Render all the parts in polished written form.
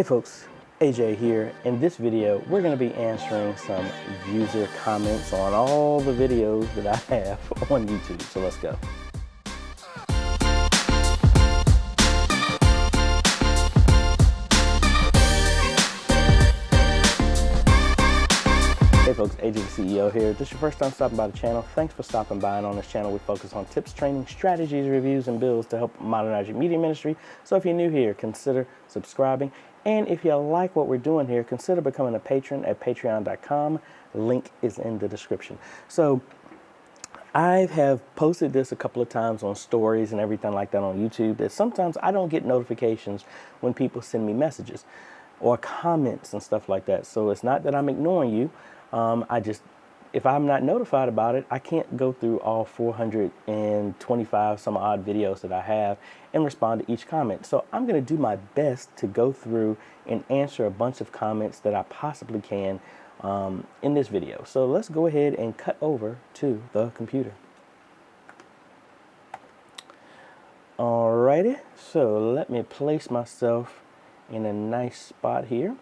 Hey folks, AJ here. In this video, we're going to be answering some user comments on all the videos that I have on YouTube. So let's go. Hey folks, AJ the CEO here. If this is your first time stopping by the channel, thanks for stopping by. And on this channel, we focus on tips, training, strategies, reviews, and builds to help modernize your media ministry. So if you're new here, consider subscribing. And if you like what we're doing here, consider becoming a patron at patreon.com. Link is in the description. So I have posted this a couple of times on stories and everything like that on YouTube, that sometimes I don't get notifications when people send me messages or comments and stuff like that. So it's not that I'm ignoring you. If I'm not notified about it, I can't go through all 425 some odd videos that I have and respond to each comment. So I'm going to do my best to go through and answer a bunch of comments that I possibly can in this video. So let's go ahead and cut over to the computer. Alrighty, so let me place myself in a nice spot here.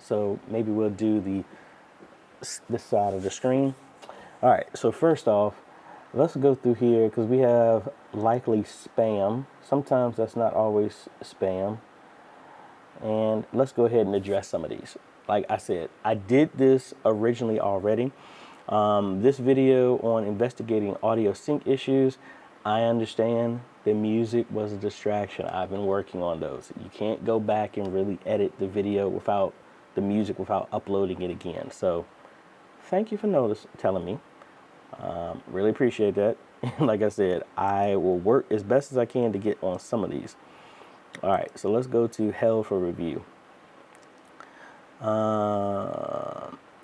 So maybe we'll do this side of the screen. All right, so first off, let's go through here because we have likely spam. Sometimes that's not always spam. And let's go ahead and address some of these. Like I said, I did this originally already. This video on investigating audio sync issues, I understand the music was a distraction. I've been working on those. You can't go back and really edit the video without the music without uploading it again. So thank you for telling me. Really appreciate that. Like I said, I will work as best as I can to get on some of these. All right, so let's go to Hell for Review.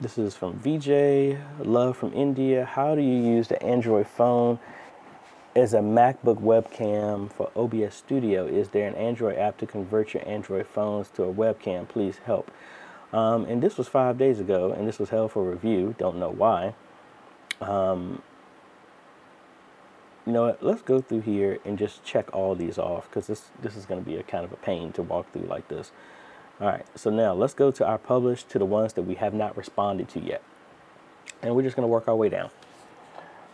This is from VJ, Love from India. How do you use the Android phone as a MacBook webcam for OBS Studio? Is there an Android app to convert your Android phones to a webcam? Please help. And this was 5 days ago, and this was Hell for Review. Don't know why. You know what? Let's go through here and just check all these off, because this is going to be a kind of a pain to walk through like this. All right, so now let's go to our published, to the ones that we have not responded to yet. And we're just going to work our way down.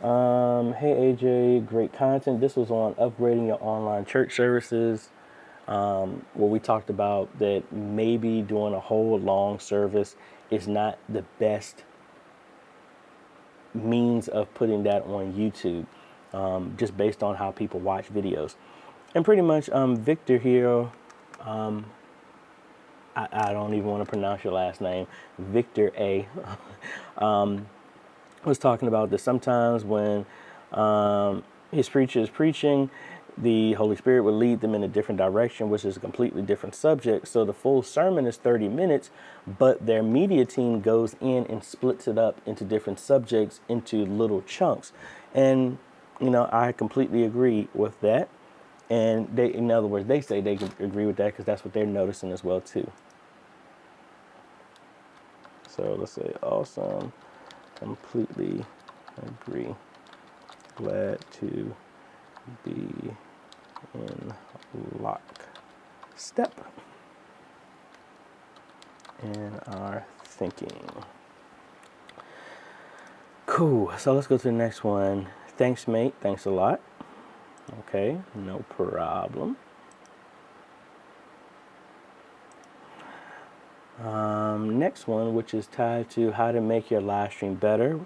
Hey AJ, great content. This was on upgrading your online church services. Where we talked about that maybe doing a whole long service is not the best means of putting that on YouTube, just based on how people watch videos. And pretty much Victor here, I don't even want to pronounce your last name, Victor A, was talking about that sometimes when his preacher is preaching, the Holy Spirit will lead them in a different direction, which is a completely different subject. So the full sermon is 30 minutes, but their media team goes in and splits it up into different subjects, into little chunks. And, you know, I completely agree with that. And they, in other words, they say they can agree with that because that's what they're noticing as well, too. So let's say, awesome, completely agree, glad to be in lockstep in our thinking. Cool. So let's go to the next one. Thanks, mate. Thanks a lot. Okay, no problem. Next one, which is tied to how to make your live stream better.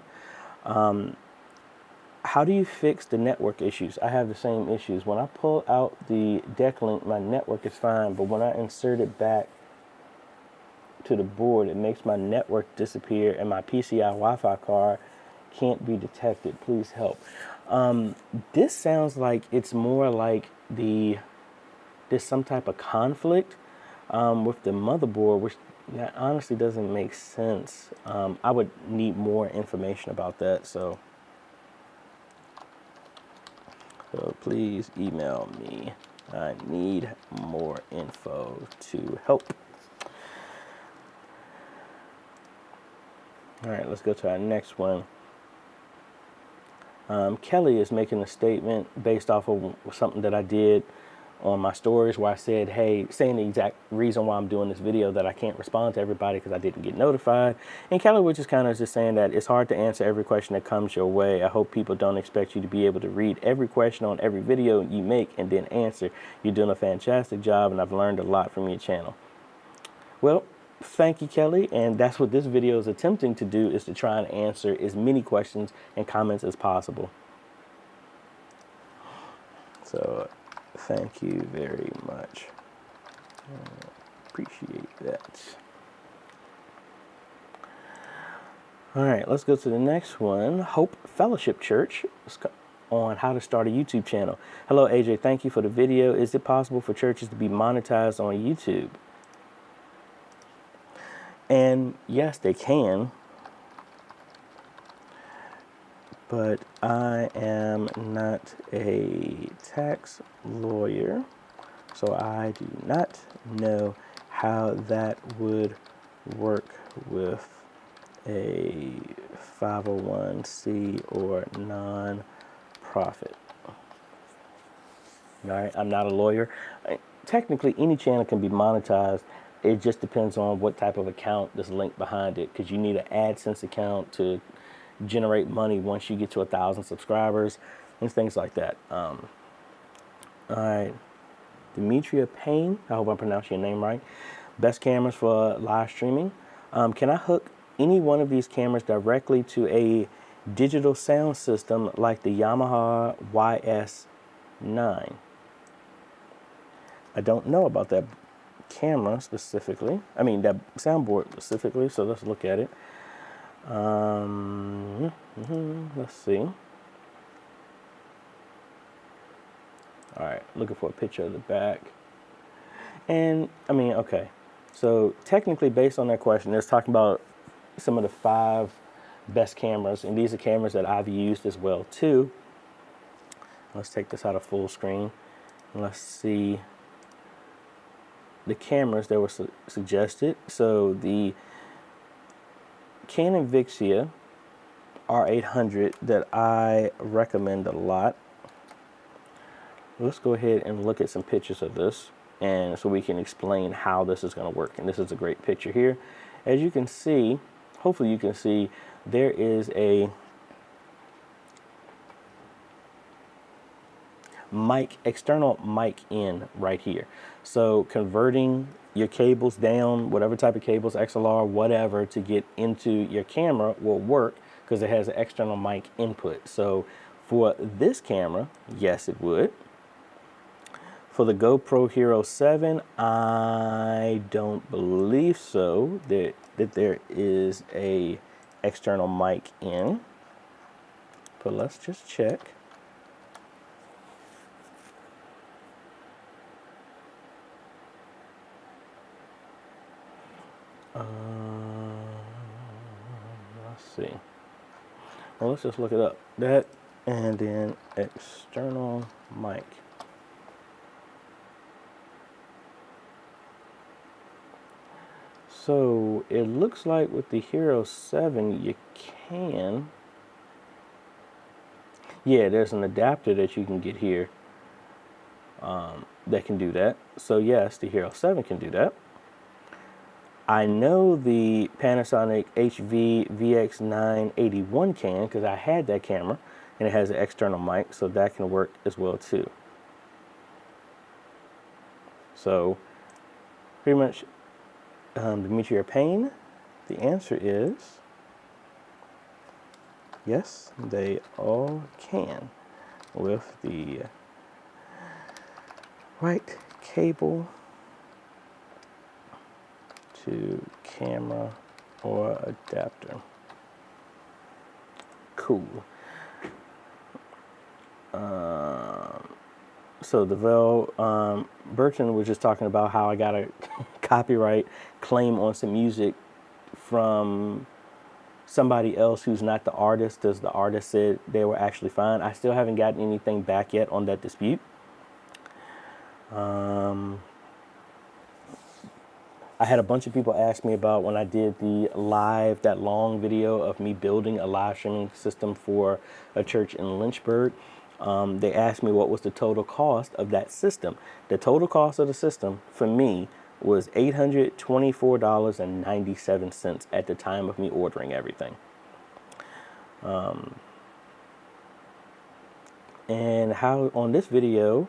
How do you fix the network issues? I have the same issues. When I pull out the deck link, my network is fine, but when I insert it back to the board, it makes my network disappear and my PCI Wi-Fi card can't be detected. Please help. This sounds like it's more like there's some type of conflict with the motherboard, which that honestly doesn't make sense. I would need more information about that. So please email me. I need more info to help. All right, let's go to our next one. Kelly is making a statement based off of something that I did on my stories where I said, hey, saying the exact reason why I'm doing this video, that I can't respond to everybody because I didn't get notified. And Kelly was just kind of just saying that it's hard to answer every question that comes your way. I hope people don't expect you to be able to read every question on every video you make and then answer. You're doing a fantastic job, and I've learned a lot from your channel. Well, thank you, Kelly. And that's what this video is attempting to do, is to try and answer as many questions and comments as possible. So thank you very much. Appreciate that. All right, let's go to the next one. Hope Fellowship Church on how to start a YouTube channel. Hello, AJ. Thank you for the video. Is it possible for churches to be monetized on YouTube? And yes, they can, but I am not a tax lawyer, so I do not know how that would work with a 501c or non-profit. All right, I'm not a lawyer. Technically, any channel can be monetized. It just depends on what type of account is linked behind it, because you need an AdSense account to generate money once you get to 1,000 subscribers and things like that. All right, Demetria Payne, I hope I'm pronouncing your name right. Best cameras for live streaming. Can I hook any one of these cameras directly to a digital sound system like the Yamaha YS9? I don't know about that camera specifically. I mean, that soundboard specifically. So let's look at it. Let's see. All right, looking for a picture of the back. And I mean, okay. So technically, based on that question, it's talking about some of the 5 best cameras, and these are cameras that I've used as well too. Let's take this out of full screen. Let's see the cameras that were suggested. So the Canon Vixia R800 that I recommend a lot. Let's go ahead and look at some pictures of this, and so we can explain how this is going to work. And this is a great picture here. As you can see, hopefully you can see, there is a mic, external mic in right here. So converting your cables down, whatever type of cables, XLR, whatever, to get into your camera will work because it has an external mic input. So for this camera, yes, it would. For the GoPro Hero 7, I don't believe so, that there is a external mic in, but let's just check. Let's see. Well, let's just look it up. That, and then external mic. So it looks like with the Hero 7, you can. Yeah, there's an adapter that you can get here that can do that. So yes, the Hero 7 can do that. I know the Panasonic HV VX981 can, because I had that camera and it has an external mic, so that can work as well too. So pretty much, Demetria Payne, the answer is yes, they all can with the right cable to camera or adapter. Cool. So the Burton was just talking about how I got a copyright claim on some music from somebody else who's not the artist, as the artist said they were actually fine. I still haven't gotten anything back yet on that dispute. I had a bunch of people ask me about when I did that long video of me building a live streaming system for a church in Lynchburg. they asked me what was the total cost of that system. The total cost of the system for me was $824.97 at the time of me ordering everything. And how on this video,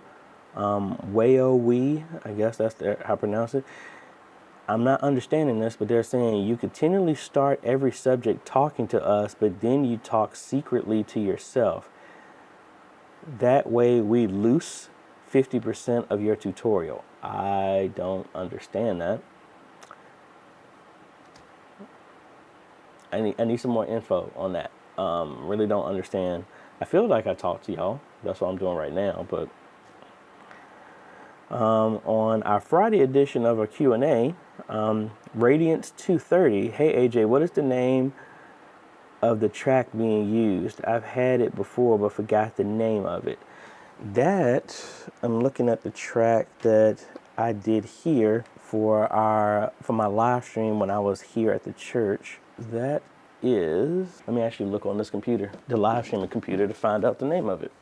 we, I guess that's how I pronounce it. I'm not understanding this, but they're saying you continually start every subject talking to us, but then you talk secretly to yourself. That way we lose 50% of your tutorial. I don't understand that. I need some more info on that. Really don't understand. I feel like I talked to y'all. That's what I'm doing right now. But on our Friday edition of our Q&A, Radiance 230, hey AJ, what is the name of the track being used? I've had it before but forgot the name of it. That, I'm looking at the track that I did here for my live stream when I was here at the church. That is, let me actually look on this computer, the live streaming computer, to find out the name of it.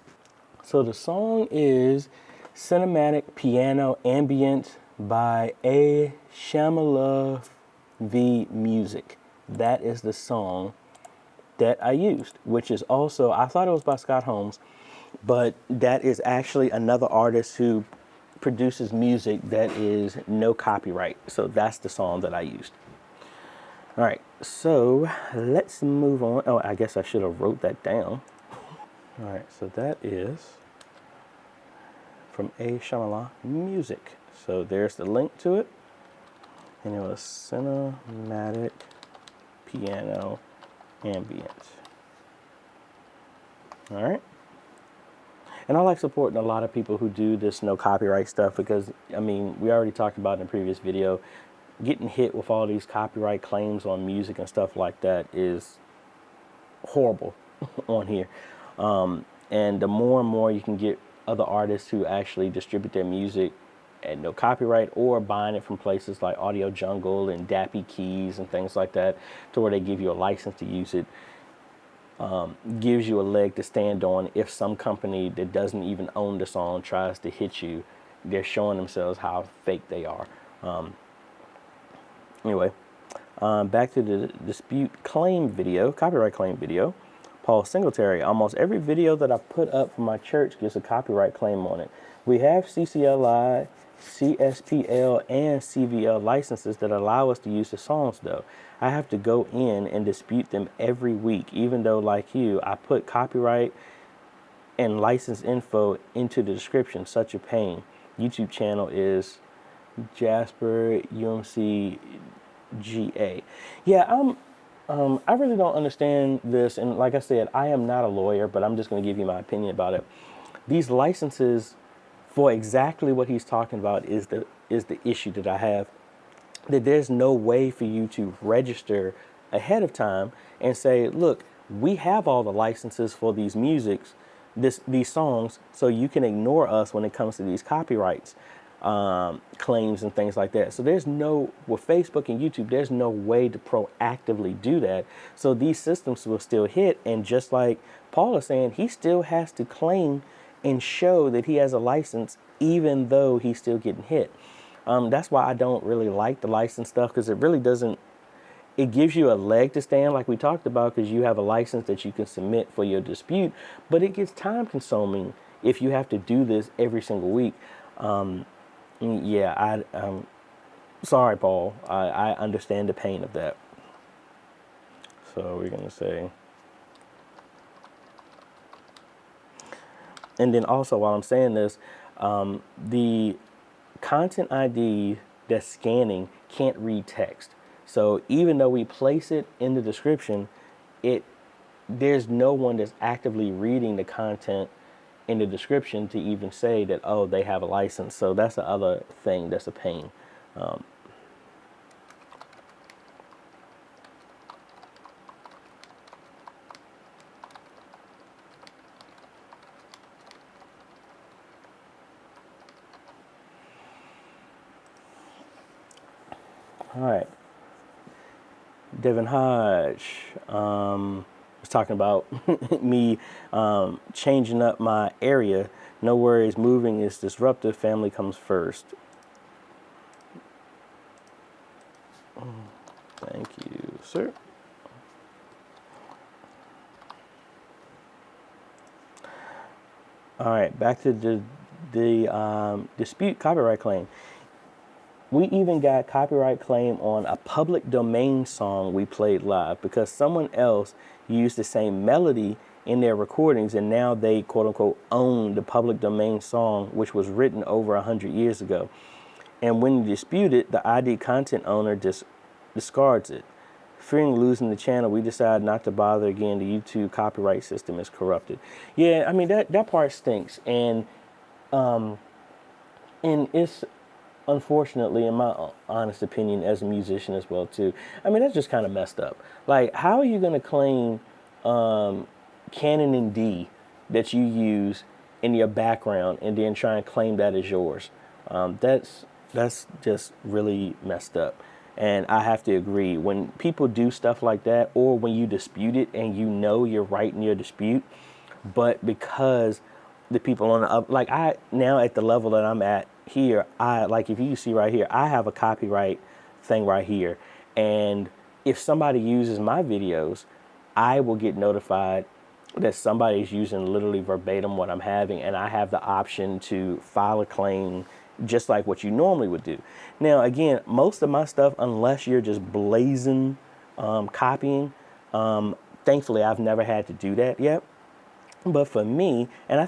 So the song is Cinematic Piano Ambient by AJaytheCEO Music. That is the song that I used, which is also, I thought it was by Scott Holmes, but that is actually another artist who produces music that is no copyright. So that's the song that I used. All right, so let's move on. Oh, I guess I should have wrote that down. All right, so that is from AJaytheCEO Music. So there's the link to it. And it was Cinematic Piano Ambient. All right. And I like supporting a lot of people who do this no copyright stuff because, I mean, we already talked about in a previous video, getting hit with all these copyright claims on music and stuff like that is horrible on here. And the more and more you can get other artists who actually distribute their music at no copyright or buying it from places like Audio Jungle and Dappy Keys and things like that, to where they give you a license to use it, gives you a leg to stand on. If some company that doesn't even own the song tries to hit you, they're showing themselves how fake they are. Anyway, back to the dispute claim video, copyright claim video. Paul Singletary, almost every video that I put up for my church gets a copyright claim on it. We have CCLI, CSPL, and CVL licenses that allow us to use the songs though. I have to go in and dispute them every week, even though, like you, I put copyright and license info into the description. Such a pain. YouTube channel is Jasper UMC GA. Yeah, I really don't understand this. And like I said, I am not a lawyer, but I'm just going to give you my opinion about it. These licenses for exactly what he's talking about is the issue that I have. That there's no way for you to register ahead of time and say, look, we have all the licenses for these these songs, so you can ignore us when it comes to these copyrights claims and things like that. So there's no, with Facebook and YouTube, there's no way to proactively do that. So these systems will still hit. And just like Paul is saying, he still has to claim and show that he has a license, even though he's still getting hit. That's why I don't really like the license stuff, because it really doesn't, it gives you a leg to stand like we talked about, because you have a license that you can submit for your dispute, but it gets time consuming if you have to do this every single week. Yeah, sorry, Paul. I understand the pain of that. So we're going to say, and then also while I'm saying this, the content ID that's scanning can't read text. So even though we place it in the description, there's no one that's actively reading the content in the description to even say that, oh, they have a license. So that's the other thing that's a pain. All right. Devin Hodge, talking about me changing up my area. No worries, moving is disruptive. Family comes first. Thank you, sir. All right, back to the dispute copyright claim. We even got copyright claim on a public domain song we played live because someone else used the same melody in their recordings, and now they quote unquote own the public domain song, which was written over 100 years ago. And when disputed, the ID content owner discards it. Fearing losing the channel, we decided not to bother again. The YouTube copyright system is corrupted. Yeah, I mean that part stinks, and it's unfortunately, in my honest opinion, as a musician as well too. I mean that's just kind of messed up. Like, how are you going to claim Canon and D that you use in your background and then try and claim that as yours? That's just really messed up. And I have to agree, when people do stuff like that, or when you dispute it and you know you're right in your dispute, but because the people on the up, like I now at the level that I'm at here, I like, if you see right here, I have a copyright thing right here. And if somebody uses my videos, I will get notified that somebody's using literally verbatim what I'm having, and I have the option to file a claim just like what you normally would do. Now, again, most of my stuff, unless you're just blazing copying, thankfully I've never had to do that yet. But for me, and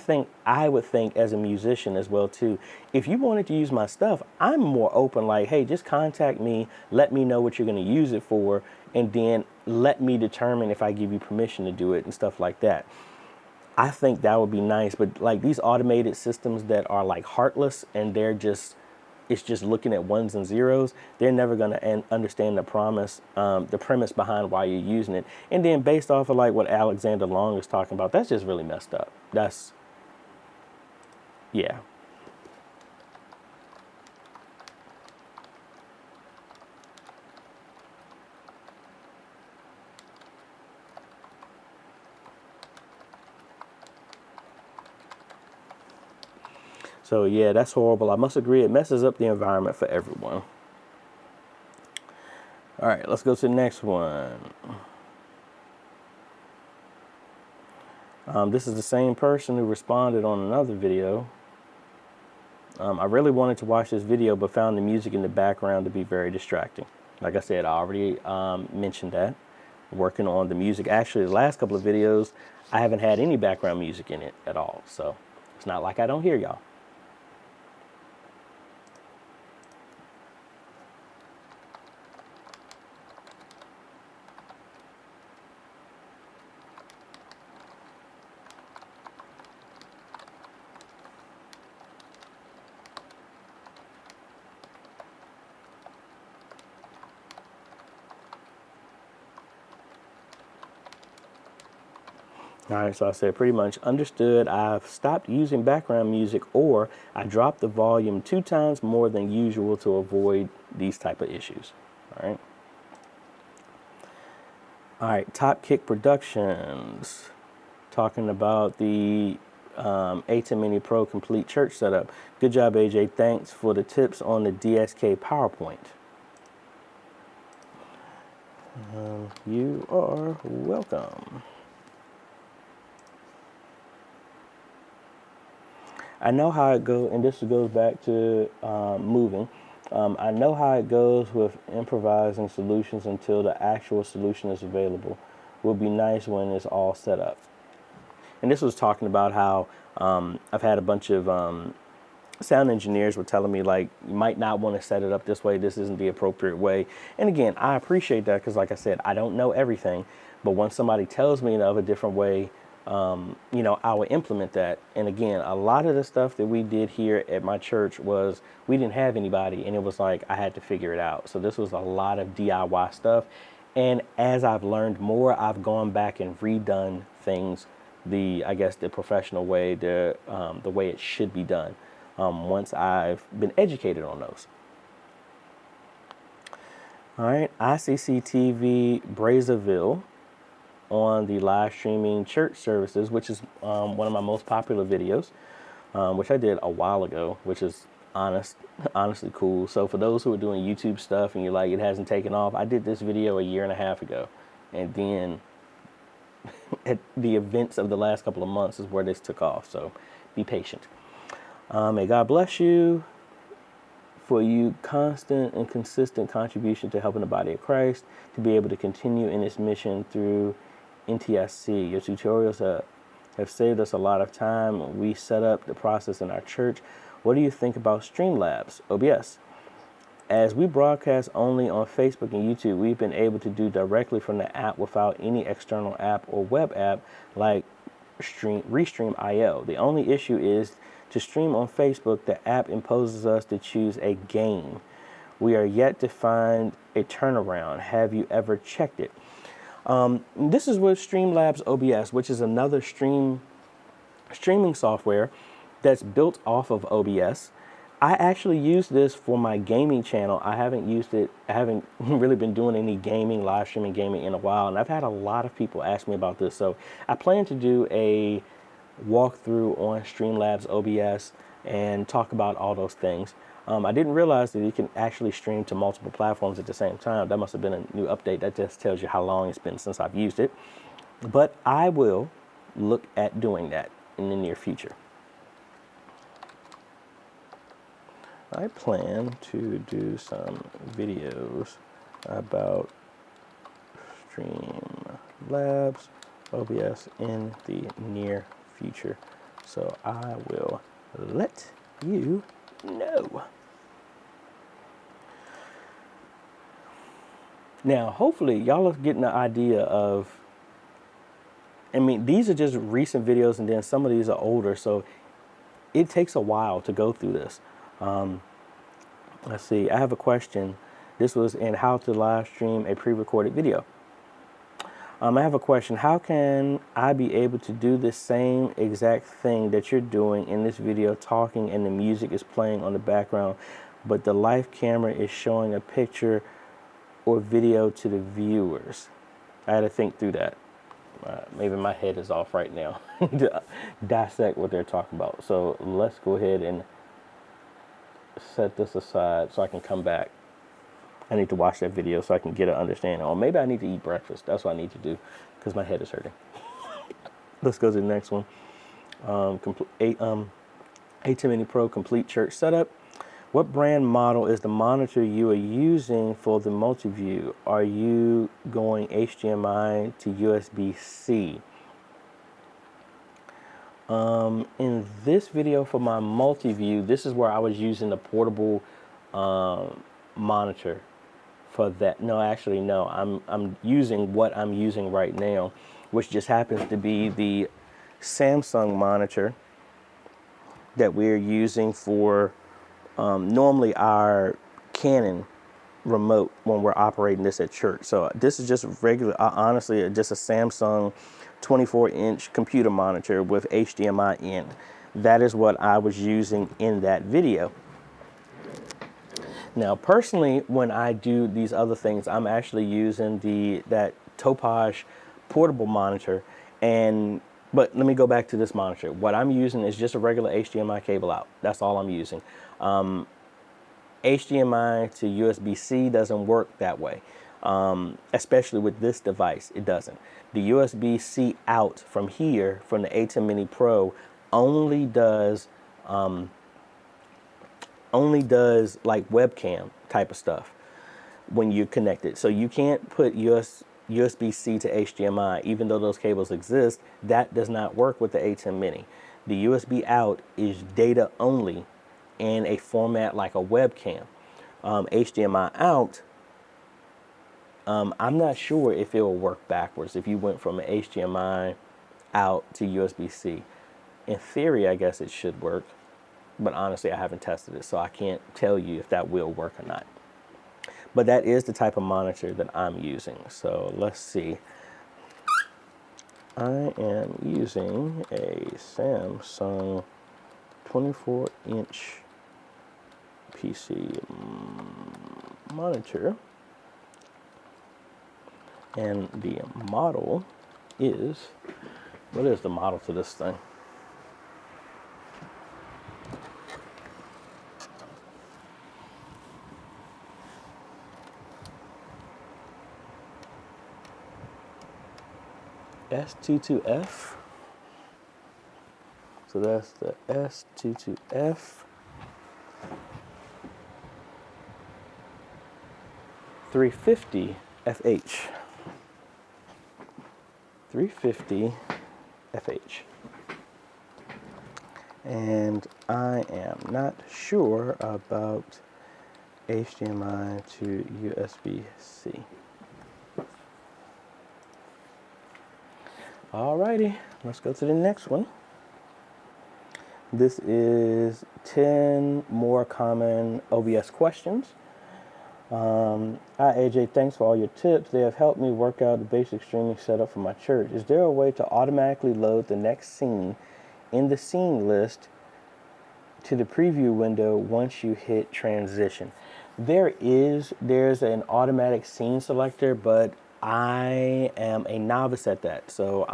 I would think as a musician as well too, if you wanted to use my stuff, I'm more open, like, hey, just contact me, let me know what you're going to use it for, and then let me determine if I give you permission to do it and stuff like that. I think that would be nice, but like these automated systems that are like heartless and it's just looking at ones and zeros, they're never going to understand the premise behind why you're using it. And then based off of like what Alexander Long is talking about, that's just really messed up. Yeah. So yeah, that's horrible. I must agree, it messes up the environment for everyone. All right, let's go to the next one. This is the same person who responded on another video. I really wanted to watch this video, but found the music in the background to be very distracting. Like I said, I already mentioned that. Working on the music. Actually, the last couple of videos, I haven't had any background music in it at all. So it's not like I don't hear y'all. All right, so I said pretty much understood. I've stopped using background music, or I dropped the volume 2 times more than usual to avoid these type of issues. All right. All right, Top Kick Productions, talking about the A10 Mini Pro complete church setup. Good job, AJ. Thanks for the tips on the DSK PowerPoint. You are welcome. I know how it goes, and this goes back to moving. I know how it goes with improvising solutions until the actual solution is available. Will be nice when it's all set up. And this was talking about how I've had a bunch of sound engineers were telling me, like, you might not want to set it up this way. This isn't the appropriate way. And again, I appreciate that because, like I said, I don't know everything. But when somebody tells me of a different way, you know, I would implement that. And again, a lot of the stuff that we did here at my church was we didn't have anybody, and it was like I had to figure it out. So this was a lot of DIY stuff. And as I've learned more, I've gone back and redone things I guess the professional way, the way it should be done, once I've been educated on those. All right, ICC TV Brazzaville. on the live streaming church services, which is one of my most popular videos, which I did a while ago, which is honestly cool. So for those who are doing YouTube stuff and you're like, it hasn't taken off, I did this video a year and a half ago. And then at the events of the last couple of months is where this took off. So be patient. May God bless you for you constant and consistent contribution to helping the body of Christ to be able to continue in its mission through NTSC. Your tutorials have saved us a lot of time. We set up the process in our church. What do you think about Streamlabs, OBS? As we broadcast only on Facebook and YouTube, we've been able to do directly from the app without any external app or web app like Restream.io. The only issue is to stream on Facebook, the app imposes us to choose a game. We are yet to find a turnaround. Have you ever checked it? This is with Streamlabs OBS, which is another streaming software that's built off of OBS. I actually use this for my gaming channel. I haven't used it. I haven't really been doing any gaming, live streaming gaming in a while. And I've had a lot of people ask me about this. So I plan to do a walkthrough on Streamlabs OBS and talk about all those things. I didn't realize that you can actually stream to multiple platforms at the same time. That must have been a new update. That just tells you how long it's been since I've used it. But I will look at doing that in the near future. I plan to do some videos about Streamlabs OBS in the near future. So I will let you know. Now, hopefully y'all are getting the idea of, I mean, these are just recent videos and then some of these are older. So it takes a while to go through this. Let's see, I have a question. This was in how to live stream a pre-recorded video. I have a question. How can I be able to do the same exact thing that you're doing in this video, talking and the music is playing on the background, but the live camera is showing a picture or video to the viewers? I had to think through that. Maybe my head is off right now to dissect what they're talking about. So let's go ahead and set this aside so I can come back. I need to watch that video so I can get an understanding. Or maybe I need to eat breakfast. That's what I need to do because my head is hurting. Let's go to the next one. A10 Mini Pro Complete Church Setup. What brand model is the monitor you are using for the multi-view? Are you going HDMI to USB-C? In this video for my multi-view, this is where I was using the portable monitor for that. No, actually, no. I'm using what I'm using right now, which just happens to be the Samsung monitor that we're using for normally our Canon remote when we're operating this at church. So this is just regular, honestly, just a Samsung 24-inch computer monitor with HDMI in. That is what I was using in that video. Now, personally, when I do these other things, I'm actually using that Topage portable monitor. But let me go back to this monitor. What I'm using is just a regular HDMI cable out. That's all I'm using. HDMI to USB-C doesn't work that way. Especially with this device, it doesn't. The USB-C out from here, from the A10 Mini Pro, only does like webcam type of stuff when you connect it. So you can't put USB-C to HDMI, even though those cables exist. That does not work with the A10 Mini. The USB out is data only in a format like a webcam. HDMI out, I'm not sure if it will work backwards if you went from an HDMI out to USB-C. In theory, I guess it should work, but honestly, I haven't tested it, so I can't tell you if that will work or not. But that is the type of monitor that I'm using. So let's see. I am using a Samsung 24-inch PC monitor, and the model is, what is the model to this thing? S22F. So that's the S22F. 350 FH. 350 FH. And I am not sure about HDMI to USB-C. Alrighty, let's go to the next one. This is 10 more common OBS questions. Hi AJ, thanks for all your tips. They have helped me work out the basic streaming setup for my church. Is there a way to automatically load the next scene in the scene list to the preview window once you hit transition? There's an automatic scene selector, but I am a novice at that. So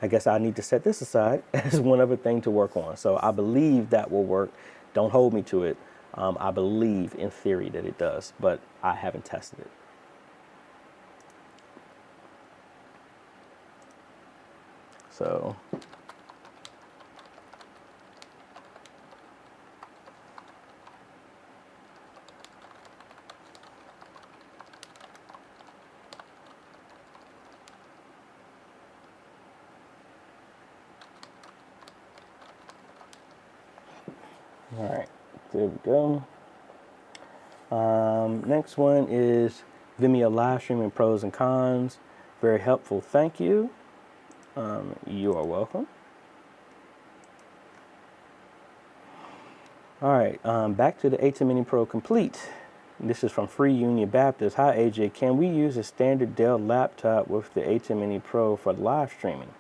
I guess I need to set this aside as one other thing to work on. So I believe that will work. Don't hold me to it. I believe in theory that it does, but I haven't tested it. So all right, there we go. Next one is Vimeo live streaming pros and cons. Very helpful, thank you. You are welcome. All right, back to the ATEM Mini Pro Complete. This is from Free Union Baptist. Hi AJ, can we use a standard Dell laptop with the ATEM Mini Pro for live streaming?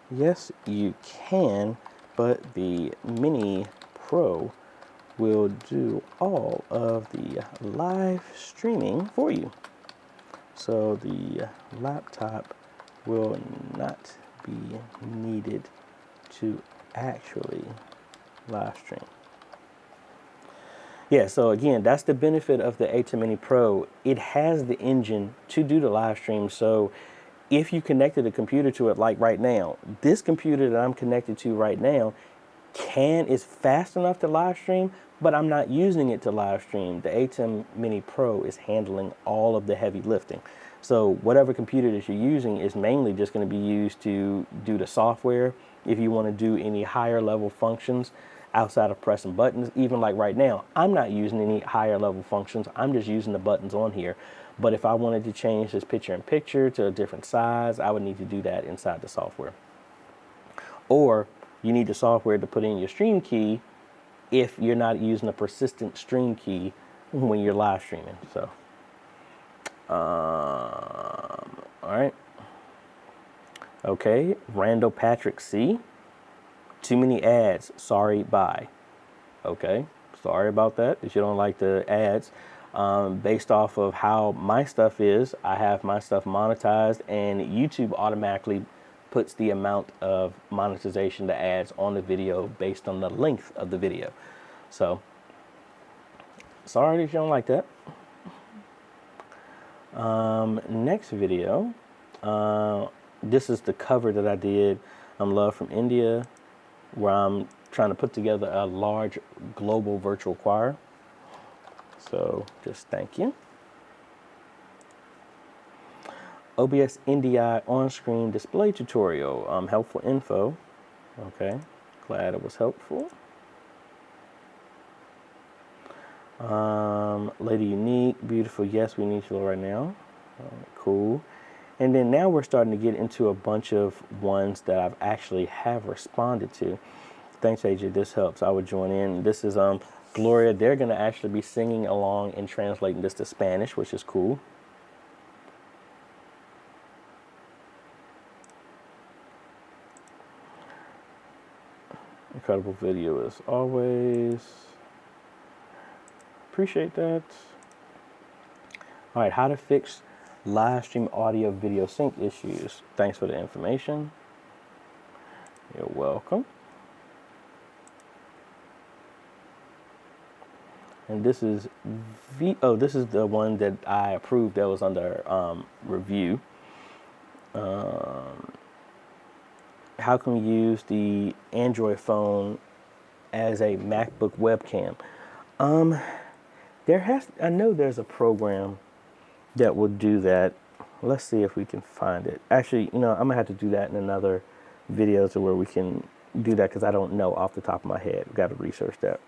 Yes, you can, but the Mini Pro will do all of the live streaming for you. So the laptop will not be needed to actually live stream. Yeah, so again, that's the benefit of the ATEM Mini Pro. It has the engine to do the live stream. So if you connected a computer to it, like right now, this computer that I'm connected to right now is fast enough to live stream, but I'm not using it to live stream. The ATEM Mini Pro is handling all of the heavy lifting. So whatever computer that you're using is mainly just going to be used to do the software. If you want to do any higher level functions outside of pressing buttons, even like right now, I'm not using any higher level functions. I'm just using the buttons on here. But if I wanted to change this picture in picture to a different size, I would need to do that inside the software. Or you need the software to put in your stream key if you're not using a persistent stream key when you're live streaming. So, all right. Okay, Randall Patrick C. Too many ads. Sorry, bye. Okay, sorry about that if you don't like the ads. Based off of how my stuff is, I have my stuff monetized, and YouTube automatically puts the amount of monetization to ads on the video based on the length of the video. So, sorry if you don't like that. Next video, this is the cover that I did, Love from India, where I'm trying to put together a large global virtual choir. So just thank you. OBS NDI on-screen display tutorial, helpful info. Okay, glad it was helpful. Lady Unique, beautiful. Yes, we need you right now. Cool. And then now we're starting to get into a bunch of ones that I've actually have responded to. Thanks, AJ. This helps. I would join in. This is Gloria. They're going to actually be singing along and translating this to Spanish, which is cool. Incredible video as always. Appreciate that. All right, how to fix Live stream audio video sync issues. Thanks for the information. You're welcome. And this is this is the one that I approved that was under review. How can we use the Android phone as a MacBook webcam? I know there's a program that will do that. Let's see if we can find it. Actually, I'm gonna have to do that in another video to where we can do that, because I don't know off the top of my head. Got to research that.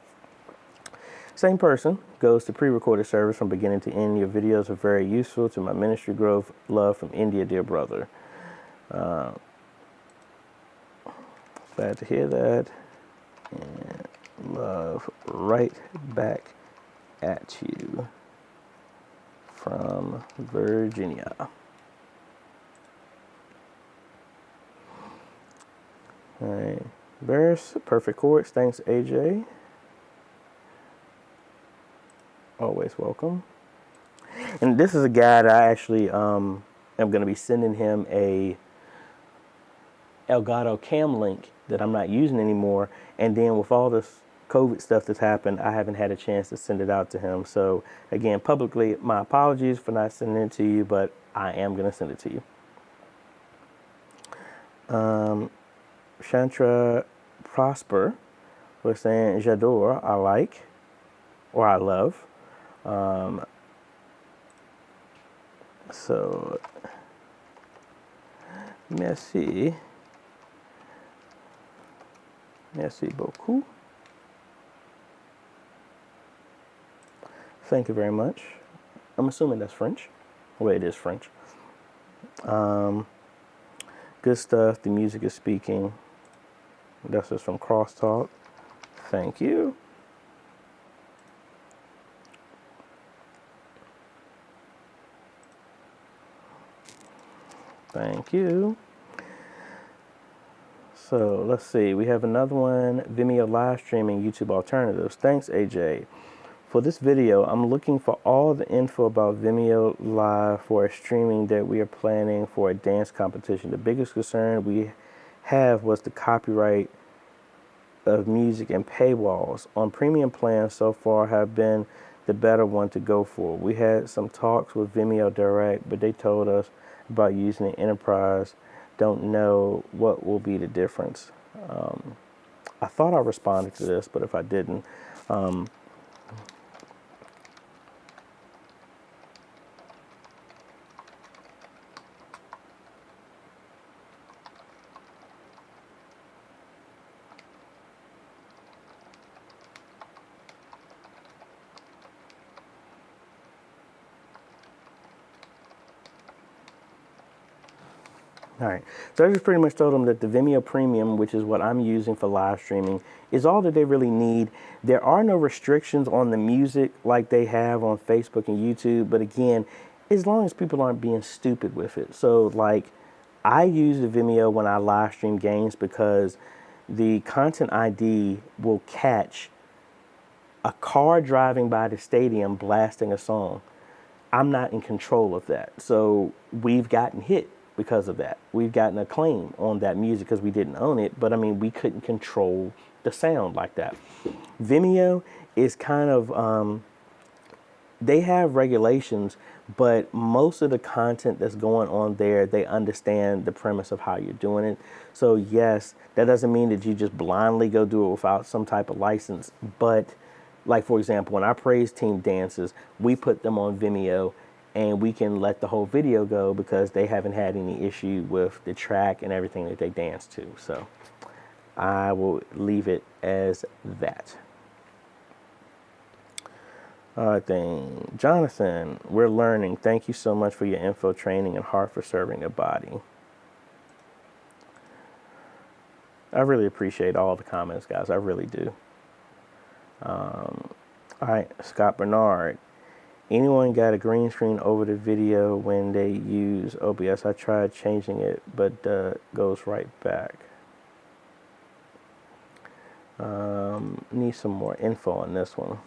Same person goes to pre-recorded service from beginning to end. Your videos are very useful to my ministry growth. Love from India, dear brother. Glad to hear that. And love right back at you from Virginia. All right. Bears, perfect chords. Thanks, AJ. Always welcome. And this is a guy that I actually am going to be sending him a Elgato Cam Link that I'm not using anymore. And then with all this COVID stuff that's happened, I haven't had a chance to send it out to him. So again, publicly, my apologies for not sending it to you, but I am going to send it to you. Chantra Prosper was saying, j'adore, I like, or I love. So, merci. Merci beaucoup. Thank you very much. I'm assuming that's French. Well, it is French. Good stuff. The music is speaking. That's just from Crosstalk. Thank you. Thank you. So let's see. We have another one. Vimeo live streaming YouTube alternatives. Thanks, AJ. For this video, I'm looking for all the info about Vimeo Live for a streaming that we are planning for a dance competition. The biggest concern we have was the copyright of music and paywalls. On premium plans so far have been the better one to go for. We had some talks with Vimeo Direct, but they told us about using the enterprise. Don't know what will be the difference. I thought I responded to this, but if I didn't, all right, so I just pretty much told them that the Vimeo Premium, which is what I'm using for live streaming, is all that they really need. There are no restrictions on the music like they have on Facebook and YouTube, but again, as long as people aren't being stupid with it. So like, I use the Vimeo when I live stream games because the content ID will catch a car driving by the stadium blasting a song. I'm not in control of that. So we've gotten hit because of that. We've gotten a claim on that music because we didn't own it, but I mean, we couldn't control the sound like that. Vimeo is kind of, they have regulations, but most of the content that's going on there, they understand the premise of how you're doing it. So yes, that doesn't mean that you just blindly go do it without some type of license. But like, for example, when our praise team dances, we put them on Vimeo and we can let the whole video go because they haven't had any issue with the track and everything that they dance to. So I will leave it as that. Thing. Jonathan, we're learning. Thank you so much for your info, training, and heart for serving the body. I really appreciate all the comments, guys. I really do. All right, Scott Bernard. Anyone got a green screen over the video when they use OBS? I tried changing it, but goes right back. Need some more info on this one.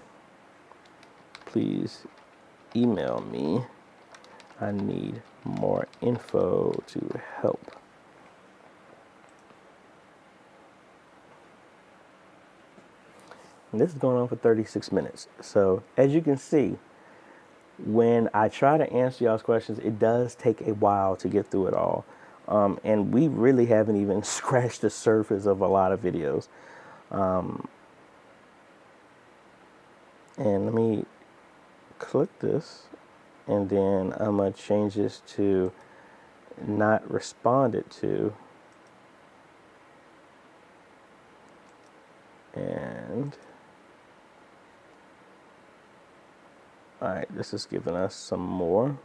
Please email me. I need more info to help. And this is going on for 36 minutes. So as you can see, when I try to answer y'all's questions, it does take a while to get through it all. And we really haven't even scratched the surface of a lot of videos. And let me click this, and then I'm going to change this to not responded to. And all right, this is giving us some more.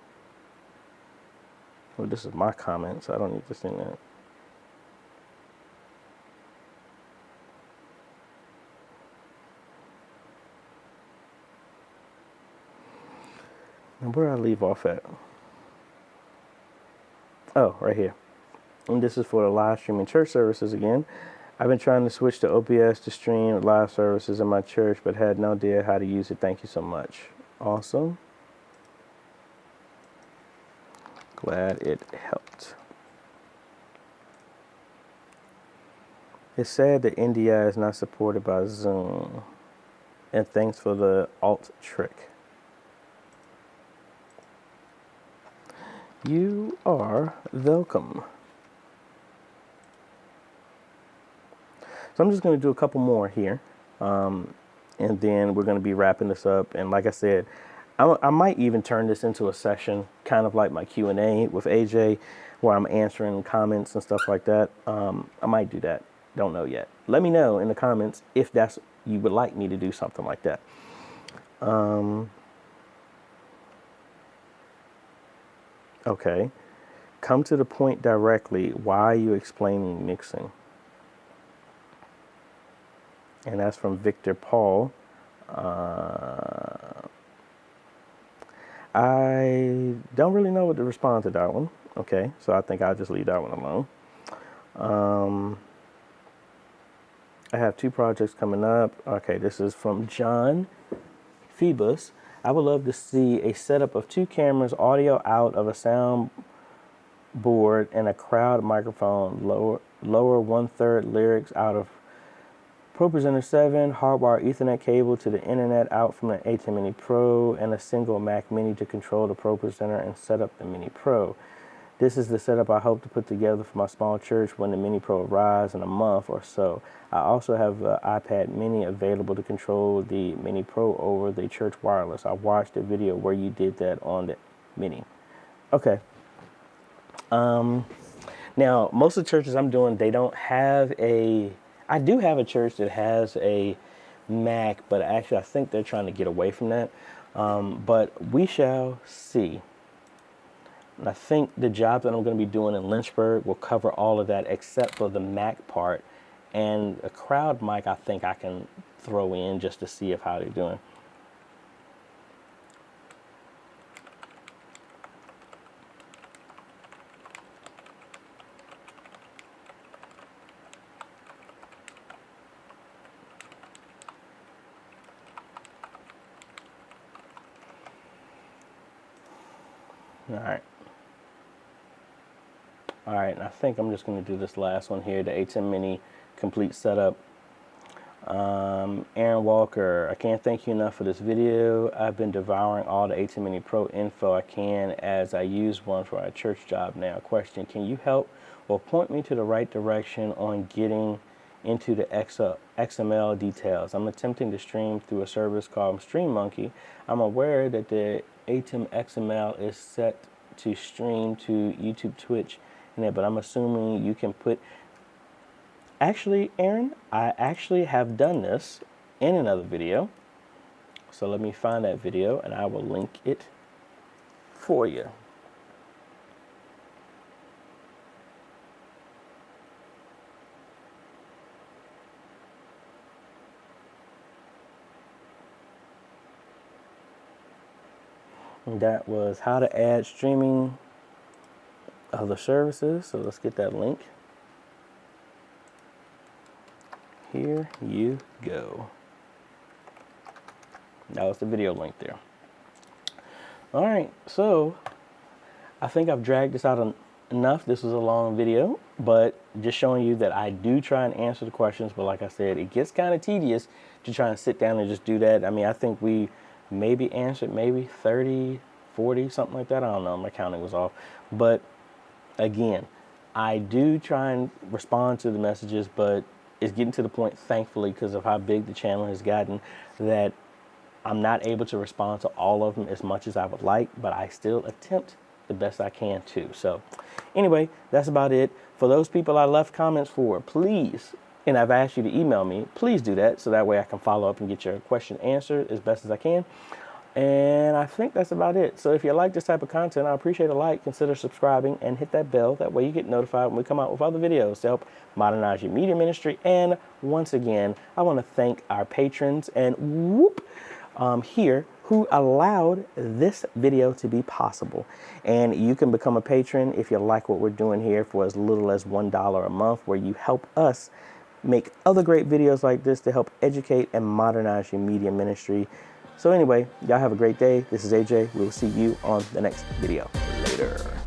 Well, this is my comment, so I don't need to send that. And where did I leave off at? Oh, right here. And this is for the live streaming church services again. I've been trying to switch to OBS to stream live services in my church, but had no idea how to use it. Thank you so much. Awesome. Glad it helped. It's sad that NDI is not supported by Zoom. And thanks for the alt trick. You are welcome. So I'm just going to do a couple more here. And then we're going to be wrapping this up. And like I said, I might even turn this into a session, kind of like my Q&A with AJ, where I'm answering comments and stuff like that. I might do that. Don't know yet. Let me know in the comments if that's you would like me to do something like that. Okay. Come to the point directly. Why are you explaining mixing? And that's from Victor Paul. I don't really know what to respond to that one. Okay, so I think I'll just leave that one alone. I have 2 projects coming up. Okay, this is from John Phoebus. I would love to see a setup of 2 cameras, audio out of a sound board, and a crowd microphone. Lower 1/3 lyrics out of ProPresenter 7, hardwire Ethernet cable to the internet out from the ATEM Mini Pro, and a single Mac Mini to control the ProPresenter and set up the Mini Pro. This is the setup I hope to put together for my small church when the Mini Pro arrives in a month or so. I also have an iPad Mini available to control the Mini Pro over the church wireless. I watched a video where you did that on the Mini. Okay. Now, most of the churches I'm doing, they don't have a... I do have a church that has a Mac, but actually I think they're trying to get away from that. But we shall see. And I think the job that I'm going to be doing in Lynchburg will cover all of that except for the Mac part. And a crowd mic I think I can throw in just to see how they're doing. All right, and I think I'm just going to do this last one here, the ATEM Mini complete setup. Aaron Walker, I can't thank you enough for this video. I've been devouring all the ATEM Mini Pro info I can as I use one for a church job now. Question, can you help or point me to the right direction on getting into the XML details? I'm attempting to stream through a service called StreamMonkey. I'm aware that the ATEM XML is set to stream to YouTube, Twitch, in it, but I'm assuming you can put... Actually, Aaron, I actually have done this in another video. So let me find that video and I will link it for you. And that was how to add streaming other services. So let's get that link. Here you go. That was the video link there. All right, so I think I've dragged this out enough. This was a long video, but just showing you that I do try and answer the questions. But like I said, it gets kind of tedious to try and sit down and just do that. I mean, I think we maybe answered maybe 30, 40, something like that. I don't know. My counting was off. But again, I do try and respond to the messages, but it's getting to the point, thankfully, because of how big the channel has gotten, that I'm not able to respond to all of them as much as I would like, but I still attempt the best I can too. So anyway, that's about it. For those people I left comments for, please, and I've asked you to email me, please do that so that way I can follow up and get your question answered as best as I can. And I think that's about it. So if you like this type of content, I appreciate a like, consider subscribing, and hit that bell. That way you get notified when we come out with other videos to help modernize your media ministry. And once again, I want to thank our patrons and here who allowed this video to be possible. And you can become a patron if you like what we're doing here for as little as $1 a month, where you help us make other great videos like this to help educate and modernize your media ministry. So anyway, y'all have a great day. This is AJ. We'll see you on the next video. Later.